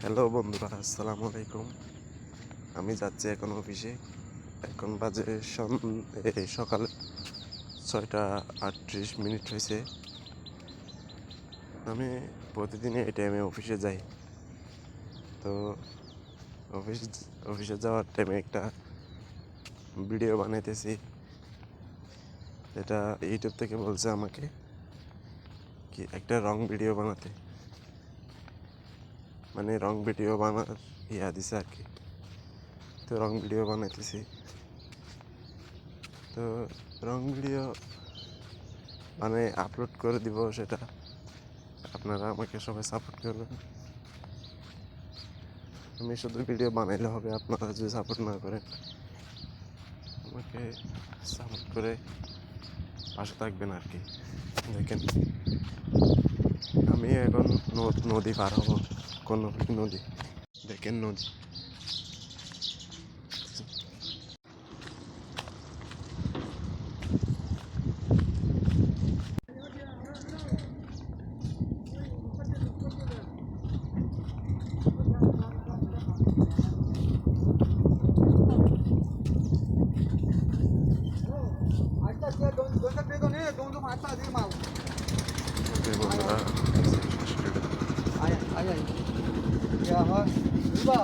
Hello বন্ধুরা, আসসালামু আলাইকুম। আমি যাচ্ছি এখন অফিসে। এখন বাজে সকাল 6:38 হয়েছে। আমি প্রতিদিন এই টাইমে অফিসে যাই। তো অফিস অফিসে যাওয়ার টাইমে একটা ভিডিও বানাইতেছি। এটা ইউটিউব থেকে বলছে আমাকে কি একটা রং ভিডিও বানাতে, মানে রং ভিডিও বানার দিছে আর কি। তো রং ভিডিও বানাইতেছি। তো রং ভিডিও মানে আপলোড করে দিব, সেটা আপনারা আমাকে সবাই সাপোর্ট করবেন। আমি শুধু ভিডিও বানাইলে হবে, আপনারা যদি সাপোর্ট না করেন, আমাকে সাপোর্ট করে পাশে থাকবেন আর কি। দেখেন, আমি এখন নদী পার হবো। কোন নদী? দেখেন নদী। ওকে বন্ধুরা, Ai, ai, ai. Ya, ha. Riba.